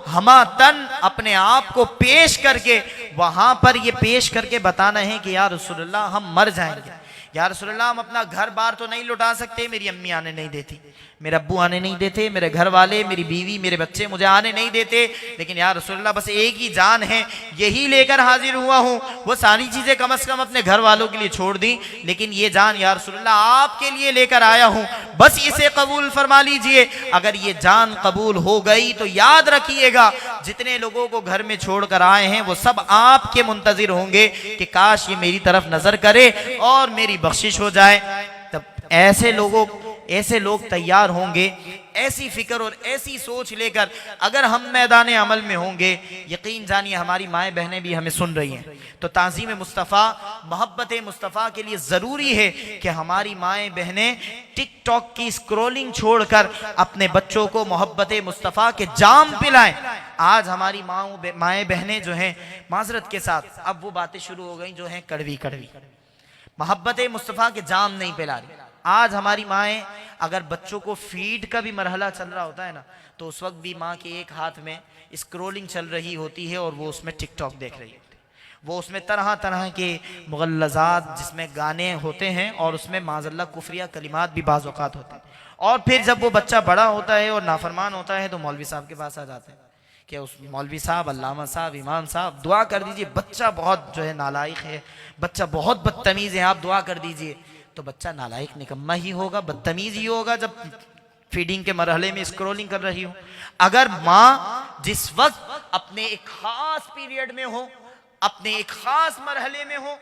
हमा तन अपने आप को पेश करके वहां पर ये पेश करके बताना है कि या रसूलल्लाह हम मर जाएंगे, या रसूलल्लाह हम अपना घर बार तो नहीं लुटा सकते, मेरी अम्मी आने नहीं देती, मेरे अब्बू आने नहीं देते, मेरे घर वाले, मेरी बीवी, मेरे बच्चे मुझे आने नहीं देते, लेकिन या रसूलल्लाह बस एक ही जान है, यही लेकर हाजिर हुआ हूँ। वो सारी चीजें कम से कम अपने घर वालों के लिए छोड़ दी, लेकिन ये जान या रसूलल्लाह आपके लिए लेकर आया हूँ, बस इसे कबूल फरमा लीजिए। अगर ये जान कबूल हो गई तो याद रखिएगा जितने लोगों को घर में छोड़ कर आए हैं वो सब आपके मुंतजिर होंगे कि काश ये मेरी तरफ नजर करे और मेरी बख्शिश हो जाए। तब ऐसे लोगों ऐसे लोग तैयार होंगे, ऐसी फिक्र और ऐसी सोच लेकर अगर हम मैदान अमल में होंगे, यकीन जानिए हमारी माएँ बहनें भी हमें सुन रही हैं। तो ताज़ीम मुस्तफ़ा, मोहब्बत मुस्तफ़ा के लिए ज़रूरी है कि हमारी माएँ बहनें टिकटॉक की स्क्रॉलिंग छोड़कर अपने बच्चों को मोहब्बत मुस्तफ़ा के जाम पिलाएं। आज हमारी माएँ बहनें जो हैं, माजरत के साथ अब वो बातें शुरू हो गई जो हैं कड़वी कड़वी, मोहब्बत मुस्तफ़ा के जाम नहीं पिला रही। आज हमारी माएँ अगर बच्चों को फीड का भी मरहला चल रहा होता है ना, तो उस वक्त भी माँ के एक हाथ में स्क्रॉलिंग चल रही होती है और वो उसमें टिकटॉक देख रही होती है। वो उसमें तरह तरह के मुगल्लज़ात जिसमें गाने होते हैं और उसमें माज़ल्ला कुफ्रिया कलिमात भी बाज़ औक़ात होते हैं। और फिर जब वो बच्चा बड़ा होता है और नाफरमान होता है तो मौलवी साहब के पास आ जाते हैं कि उस मौलवी साहब, अल्लामा साहब, इमाम साहब दुआ कर दीजिए, बच्चा बहुत जो है नालायक है, बच्चा बहुत बदतमीज़ है, आप दुआ कर दीजिए। तो बच्चा नालायक निकम्मा ही होगा, बदतमीज़ ही होगा जब फीडिंग के मरहले में स्क्रॉलिंग कर रही हो। अगर माँ जिस वक्त अपने एक खास पीरियड में हो, अपने एक खास मरहले में हो,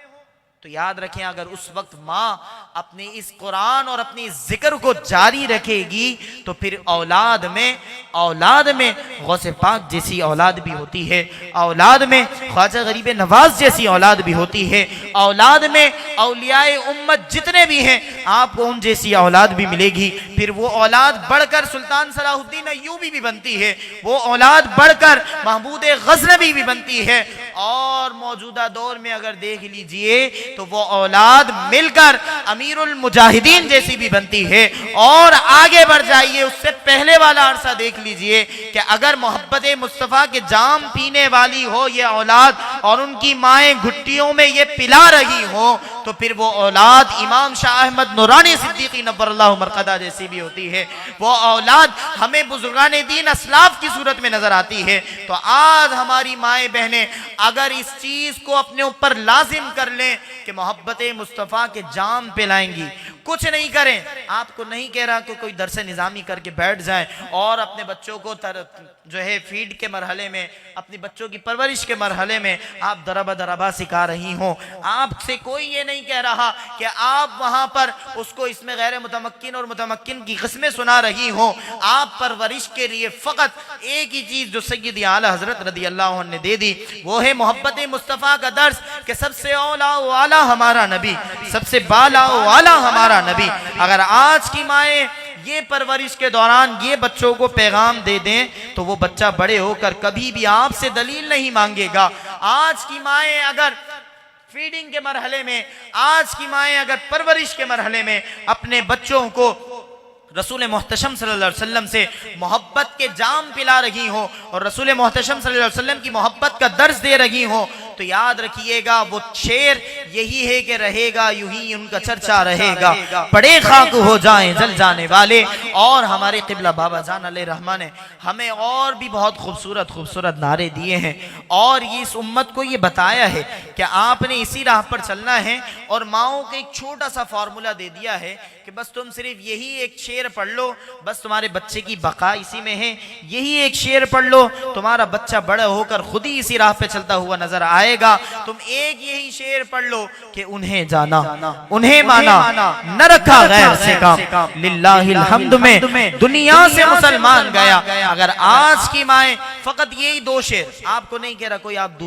तो याद रखें अगर उस वक्त माँ अपने इस कुरान और अपनी जिक्र को जारी रखेगी तो फिर औलाद में गौसे पाक जैसी औलाद भी होती है, औलाद में ख्वाजा गरीब नवाज जैसी औलाद भी होती है, औलाद में औलियाए उम्मत जितने भी हैं आपको उन जैसी औलाद भी मिलेगी। फिर वो औलाद बढ़कर सुल्तान सलाहुद्दीन अय्यूबी भी बनती है, वो औलाद बढ़कर महमूद गज़नवी भी बनती है। और मौजूदा दौर में अगर देख लीजिए तो वो औलाद मिलकर अमीरुल मुजाहिदीन जैसी भी बनती है। और आगे बढ़ जाइए, उससे पहले वाला अरसा देख लीजिए कि अगर मोहब्बत मुस्तफ़ा के जाम पीने वाली हो ये औलाद और उनकी माएँ घुट्टियों में ये पिला रही हो तो फिर वो औलाद इमाम शाह अहमद नूरानी सिद्दीकी नव्वरल्लाहु मरक़दा जैसी भी होती है। वो औलाद हमें बुजुर्गान दीन असलाफ की सूरत में नजर आती है। तो आज हमारी माएँ बहनें अगर इस चीज को अपने ऊपर लाजिम कर लें कि मोहब्बत मुस्तफ़ा के जाम पिलाएंगी, कुछ नहीं करें। आपको नहीं कह रहा कि कोई दरसे निज़ामी करके बैठ जाए और अपने बच्चों को जो है फीड के मरहले में, अपने बच्चों की परवरिश के मरहले में आप दरबा सिखा रही हो। आपसे कोई ये नहीं कह रहा कि आप वहां पर उसको इसमें गैर मुतमक्किन और मुतमक्किन की किस्में सुना रही हो। आप परवरिश के लिए फ़कत एक ही चीज़ जो सय्यद आला हज़रत रज़ी अल्लाह अन्हु ने दे दी वो है मोहब्बत मुस्तफ़ा का दर्स कि सबसे औला वाला हमारा नबी, सबसे बाला वाला हमारा नबी। अगर आज की माएँ ये परवरिश के दौरान ये बच्चों को पैगाम दे दें तो वो बच्चा बड़े होकर कभी भी आपसे दलील नहीं मांगेगा। आज की माएँ अगर फीडिंग के मरहले में, आज की माएँ अगर परवरिश के मरहले में अपने बच्चों को रसूल मोहतशम सल्लल्लाहु अलैहि वसल्लम से मोहब्बत के जाम पिला रही हो और रसूल मोहतशम सल्लल्लाहु अलैहि वसल्लम की मोहब्बत का दर्स दे रही हो तो याद रखिएगा वो शेर यही है कि रहेगा यूं ही उनका चर्चा रहेगा, पड़े खाक हो जाएं जल जाने वाले। और हमारे क़िबला बाबा जान अलैहि रहमा ने हमें और भी बहुत खूबसूरत खूबसूरत नारे दिए हैं और ये इस उम्मत को ये बताया है कि आपने इसी राह पर चलना है। और माओं को एक छोटा सा फार्मूला दे दिया है कि बस तुम सिर्फ यही एक शेर पढ़ लो, बस तुम्हारे बच्चे की बका इसी में है। यही एक शेर पढ़ लो, तुम्हारा बच्चा बड़ा होकर खुद ही इसी राह पे चलता हुआ नजर आएगा। तुम एक यही शेर पढ़ लो कि उन्हें जाना, उन्हें माना, न रखा गैर से काम, लिल्लाहिल हम्द में दुनिया से मुसलमान गया। अगर आज की माएँ फकत यही दो शेर, आपको नहीं कह रहा कोई आप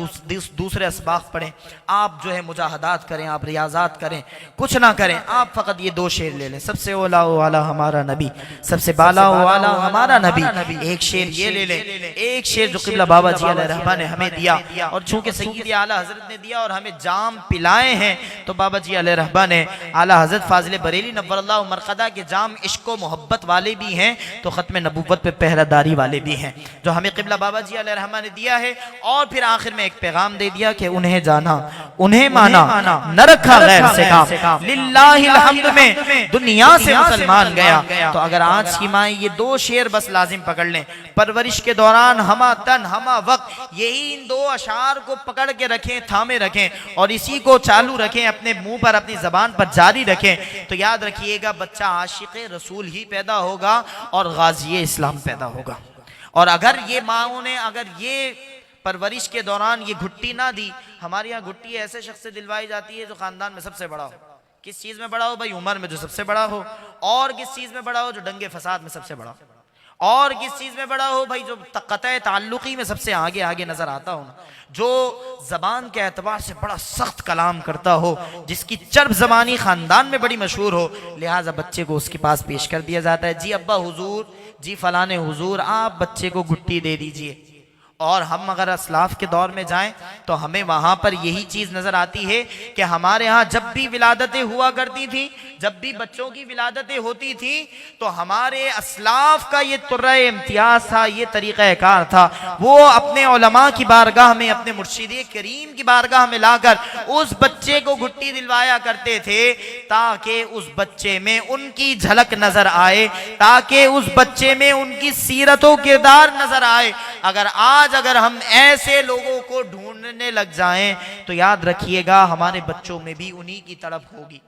दूसरे असबाक पढ़ें, आप जो है मुजाहदात करें, आप रियाजात करें, कुछ ना करें, आप फकत ये दो शेर ले लें, सबसे औला वाला हमारा नबी, सबसे बाला वाला हमारा नबी। एक शेर ये ले लें, एक शेर जो क़िबला बाबा जी अलैहि रहमा ने हमें दिया और चूंकि सय्यद आला हज़रत ने दिया और हमें जाम पिलाए हैं तो बाबा जी अलैहि रहमा ने आला हज़रत फाजिल बरेली नव्वरल्लाहु मरक़दा के जाम इश्क़ व मोहब्बत वाले भी हैं तो ख़त्म नबुव्वत पे पहरादारी वाले भी हैं जो हमें क़िबला बाबा जी अलैहि रहमा ने दिया है। और फिर आखिर में एक पैगाम दे दिया कि उन्हें जाना, उन्हें माना, न रखा गैर से काम, लिल्लाहिल हम्द में दुनिया से मुसलमान गया। तो अगर आज की माएँ ये दो शेर बस लाजिम पकड़ लें, परवरिश के दौरान हमा तन हमा वक्त यही इन दो अशार को पकड़ के रखें, थामे रखें और इसी को चालू रखें, अपने मुंह पर, अपनी जबान पर जारी रखें, तो याद रखिएगा बच्चा आशिक़े रसूल ही पैदा होगा और गाज़ी इस्लाम पैदा होगा। और अगर ये माओं ने अगर ये परवरिश के दौरान ये घुट्टी ना दी, हमारे यहाँ घुट्टी ऐसे शख्स से दिलवाई जाती है जो खानदान में सबसे बड़ा हो, किस चीज़ में बड़ा हो भाई? उम्र में जो सबसे बड़ा हो। और किस चीज़ में बड़ा हो? जो दंगे फसाद में सबसे बड़ा हो। और किस चीज़ में बड़ा हो भाई? जो क़तई ताल्लुक़ी में सबसे आगे आगे नज़र आता हो ना, जो ज़बान के एतबार से बड़ा सख्त कलाम करता हो, जिसकी चर्ब ज़बानी ख़ानदान में बड़ी मशहूर हो, लिहाजा बच्चे को उसके पास पेश कर दिया जाता है। जी अब्बा हुजूर, जी फ़लाने हुजूर, आप बच्चे को गुट्टी दे दीजिए। और हम अगर असलाफ के दौर में जाएं तो हमें वहाँ पर यही चीज़ नज़र आती है कि हमारे यहाँ जब भी विलादतें हुआ करती थी, जब भी बच्चों की विलादतें होती थी, तो हमारे असलाफ का ये तुर्रा इम्तियाज़ था, ये तरीक़ाकार था। वो अपने उलमा की बारगाह में, अपने मुर्शिद करीम की बारगाह में लाकर उस बच्चे को घुट्टी दिलवाया करते थे, ताकि उस बच्चे में उनकी झलक नज़र आए, ताकि उस बच्चे में उनकी सीरत व किरदार नज़र आए। अगर हम ऐसे लोगों को ढूंढने लग जाएं तो याद रखिएगा हमारे बच्चों में भी उन्हीं की तड़प होगी,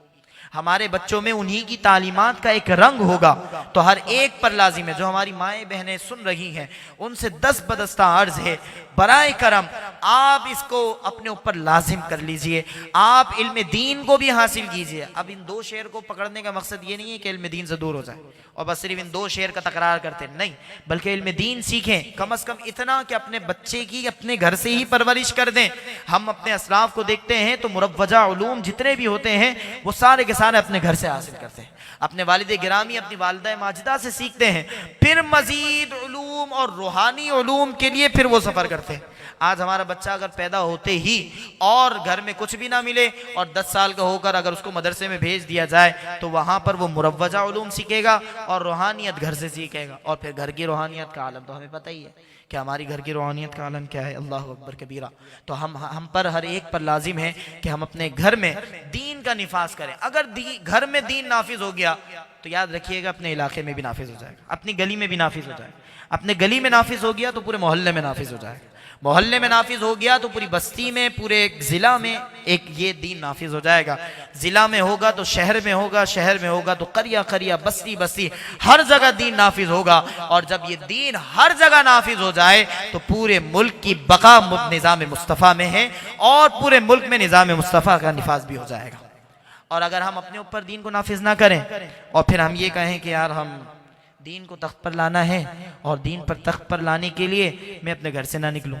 हमारे बच्चों में उन्हीं की तालीमात का एक रंग होगा। तो हर एक पर लाजिम है, जो हमारी माएँ बहनें सुन रही हैं उनसे दस बदस्ता अर्ज है, बराए करम आप इसको अपने ऊपर लाजिम कर लीजिए, आप इल्म दीन को भी हासिल कीजिए। अब इन दो शेर को पकड़ने का मकसद ये नहीं है कि इल्म दीन से दूर हो जाए और बस सिर्फ इन दो शेर का तकरार करते नहीं, बल्कि इल्म दीन सीखें। कम से कम इतना कि अपने बच्चे की अपने घर से ही परवरिश कर दें। हम अपने असलाफ को देखते हैं तो मुरव्वजा उलूम जितने भी होते हैं वो सारे के सारे अपने घर से हासिल करते हैं, अपने वालिद गिरामी, अपनी वालिदा माजिदा से सीखते हैं, फिर मजीद उलूम और रूहानी उलूम के लिए फिर वो सफ़र करते हैं। आज हमारा बच्चा अगर पैदा होते ही और घर में कुछ भी ना मिले और 10 साल का होकर अगर उसको मदरसे में भेज दिया जाए तो वहाँ पर वो मुरव्वजा उलूम सीखेगा और रूहानियत घर से सीखेगा। और फिर घर की रूहानियत का आलम तो हमें पता ही है कि हमारी घर की रूहानियत का आलम क्या है, अल्लाह अकबर कबीरा। तो हम पर हर एक पर लाजिम है कि हम अपने घर में दीन का निफाज करें। अगर घर में दीन नाफिज हो गया तो याद रखिएगा अपने इलाके में भी नाफिज हो जाएगा, अपनी गली में भी नाफिज हो जाएगा। अपने गली में नाफिज हो गया तो पूरे मोहल्ले में नाफिज हो जाएगा, मोहल्ले में नाफिज हो गया तो पूरी बस्ती में, पूरे ज़िला में एक ये दीन नाफिज हो जाएगा। ज़िला में होगा तो शहर में होगा, शहर में होगा तो करिया करिया, बस्ती बस्ती, हर जगह दीन नाफिज होगा। और जब ये दीन हर जगह नाफिज हो जाए तो पूरे मुल्क की बका निज़ाम मुस्तफ़ा में है और पूरे मुल्क में निज़ाम मुस्तफ़ा का निफाज भी हो जाएगा। और अगर हम अपने ऊपर दीन को नाफिज ना करें और फिर हम ये कहें कि यार हम दीन को तख्त पर लाना है और दीन पर तख्त पर लाने के लिए मैं अपने घर से ना निकलूं,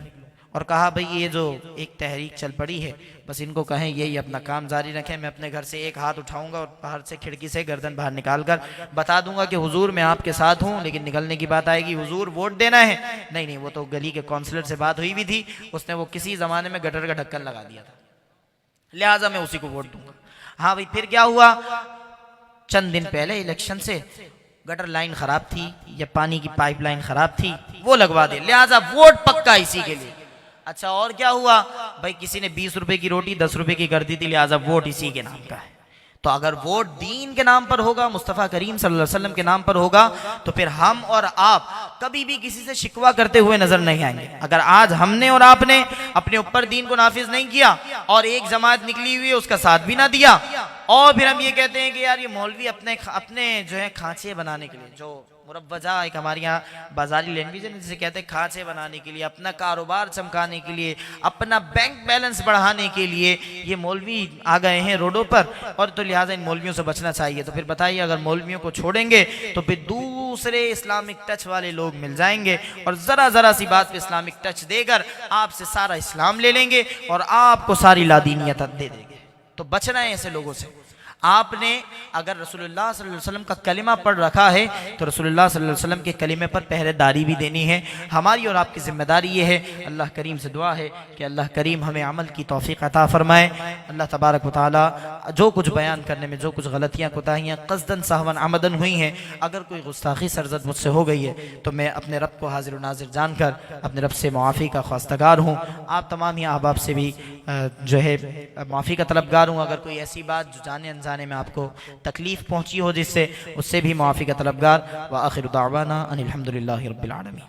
और कहा भाई ये जो एक तहरीक चल पड़ी है बस इनको कहें यही अपना काम जारी रखें, मैं अपने घर से एक हाथ उठाऊंगा और बाहर से खिड़की से गर्दन बाहर निकाल कर बता दूंगा कि हुजूर मैं आपके साथ हूं, लेकिन निकलने की बात आएगी हुजूर वोट देना है। नहीं नहीं, वो तो गली के काउंसलर से बात हुई भी थी, उसने वो किसी ज़माने में गटर का ढक्कन लगा दिया था, लिहाजा मैं उसी को वोट दूंगा। हाँ भाई, फिर क्या हुआ? चंद दिन पहले इलेक्शन से गटर लाइन खराब थी या पानी की पाइपलाइन खराब थी, वो लगवा दे, लिहाजा वोट पक्का इसी के लिए। अच्छा, और क्या हुआ भाई? किसी ने 20 रुपए की रोटी 10 रुपए की कर दी थी, लिहाजा वोट इसी के नाम का है। तो अगर वोट दीन के नाम पर होगा, मुस्तफ़ा करीम सल्लल्लाहु अलैहि वसल्लम के नाम पर होगा, तो फिर हम और आप कभी भी किसी से शिकवा करते हुए नजर नहीं आएंगे। अगर आज हमने और आपने अपने ऊपर दीन को नाफिज नहीं किया और एक जमात निकली हुई है उसका साथ भी ना दिया, और फिर हम ये कहते हैं कि यार ये मौलवी अपने जो है खांचे बनाने के लिए, जो मुरव्वजा एक हमारे यहाँ बाजारी लैंग्वेज है जिसे कहते हैं खांचे बनाने के लिए, अपना कारोबार चमकाने के लिए, अपना बैंक बैलेंस बढ़ाने के लिए ये मौलवी आ गए हैं रोडों पर, और तो लिहाजा इन मौलवियों से बचना चाहिए। तो फिर बताइए, अगर मौलवियों को छोड़ेंगे तो फिर दूसरे इस्लामिक टच वाले लोग मिल जाएंगे और ज़रा ज़रा सी बात पे इस्लामिक टच देकर आपसे सारा इस्लाम ले लेंगे और आपको सारी लादीनियत दे देंगे। तो बचना है ऐसे लोगों से। आपने अगर रसूलुल्लाह सल्लल्लाहु अलैहि वसल्लम का कलिमा पढ़ रखा है तो रसूलुल्लाह सल्लल्लाहु अलैहि वसल्लम के कलिमे पर पहरेदारी भी देनी है। हमारी और आपकी जिम्मेदारी ये है। अल्लाह करीम से दुआ है कि अल्लाह करीम हमें अमल की तौफीक अता फरमाए। अल्लाह तबारक व तआला जो कुछ बयान करने में जो कुछ गलतियाँ कोताहियाँ क़स्दन सहवन आमदन हुई हैं, अगर कोई गुस्ताखी सरजद मुझसे हो गई है तो मैं अपने रब को हाजिर नाजिर जानकर अपने रब से मुआफ़ी का ख्वास्तगार हूँ। आप तमाम ही अहबाब से भी जो है माफ़ी का तलबगार हूँ। अगर कोई ऐसी बात जो जाने अनजाने में आपको तकलीफ़ पहुँची हो जिससे, उससे भी माफ़ी का तलबगार। व आखिर दावाना अनिल हम्दुलिल्लाहि रब्बिल आलमीन।